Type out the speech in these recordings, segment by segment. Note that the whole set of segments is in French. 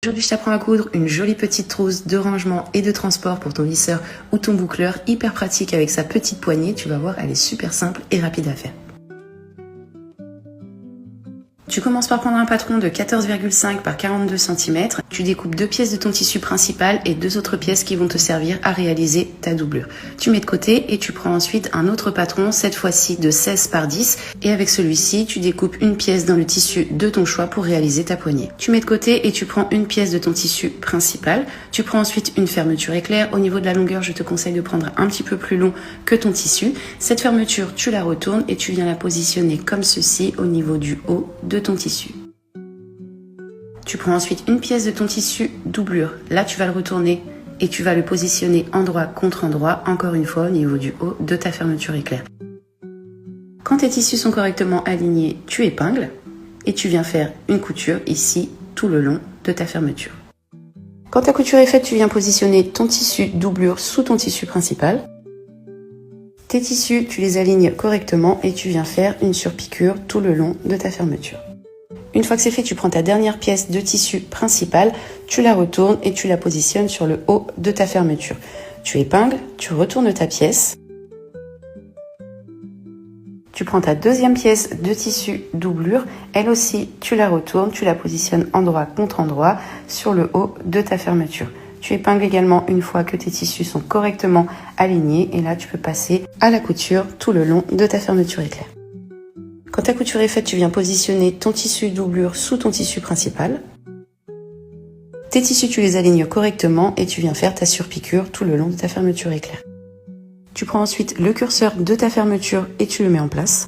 Aujourd'hui, je t'apprends à coudre une jolie petite trousse de rangement et de transport pour ton lisseur ou ton boucleur, hyper pratique avec sa petite poignée. Tu vas voir, elle est super simple et rapide à faire. Tu commences par prendre un patron de 14,5 par 42 cm. Tu découpes 2 pièces de ton tissu principal et 2 autres pièces qui vont te servir à réaliser ta doublure. Tu mets de côté et tu prends ensuite un autre patron, cette fois-ci de 16 par 10. Et avec celui-ci, tu découpes une pièce dans le tissu de ton choix pour réaliser ta poignée. Tu mets de côté et tu prends une pièce de ton tissu principal. Tu prends ensuite une fermeture éclair. Au niveau de la longueur, je te conseille de prendre un petit peu plus long que ton tissu. Cette fermeture, tu la retournes et tu viens la positionner comme ceci au niveau du haut de ton tissu. Tu prends ensuite une pièce de ton tissu doublure. Là, tu vas le retourner et tu vas le positionner endroit contre endroit, encore une fois au niveau du haut de ta fermeture éclair. Quand tes tissus sont correctement alignés, tu épingles et tu viens faire une couture ici tout le long de ta fermeture. Quand ta couture est faite, tu viens positionner ton tissu doublure sous ton tissu principal. Tes tissus, tu les alignes correctement et tu viens faire une surpiqûre tout le long de ta fermeture. Une fois que c'est fait, tu prends ta dernière pièce de tissu principal, tu la retournes et tu la positionnes sur le haut de ta fermeture. Tu épingles, tu retournes ta pièce. Tu prends ta deuxième pièce de tissu doublure, elle aussi, tu la retournes, tu la positionnes endroit contre endroit sur le haut de ta fermeture. Tu épingles également une fois que tes tissus sont correctement alignés et là, tu peux passer à la couture tout le long de ta fermeture éclair. Quand ta couture est faite, tu viens positionner ton tissu doublure sous ton tissu principal. Tes tissus, tu les alignes correctement et tu viens faire ta surpiqûre tout le long de ta fermeture éclair. Tu prends ensuite le curseur de ta fermeture et tu le mets en place.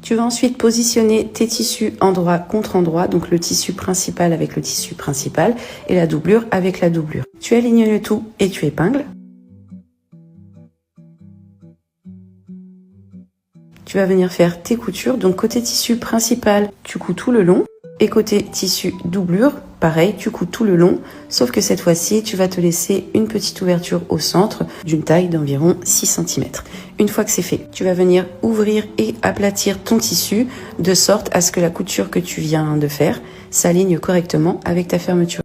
Tu vas ensuite positionner tes tissus endroit contre endroit, donc le tissu principal avec le tissu principal et la doublure avec la doublure. Tu alignes le tout et tu épingles. Tu vas venir faire tes coutures, donc côté tissu principal, tu couds tout le long, et côté tissu doublure, pareil, tu couds tout le long, sauf que cette fois-ci, tu vas te laisser une petite ouverture au centre d'une taille d'environ 6 cm. Une fois que c'est fait, tu vas venir ouvrir et aplatir ton tissu de sorte à ce que la couture que tu viens de faire s'aligne correctement avec ta fermeture.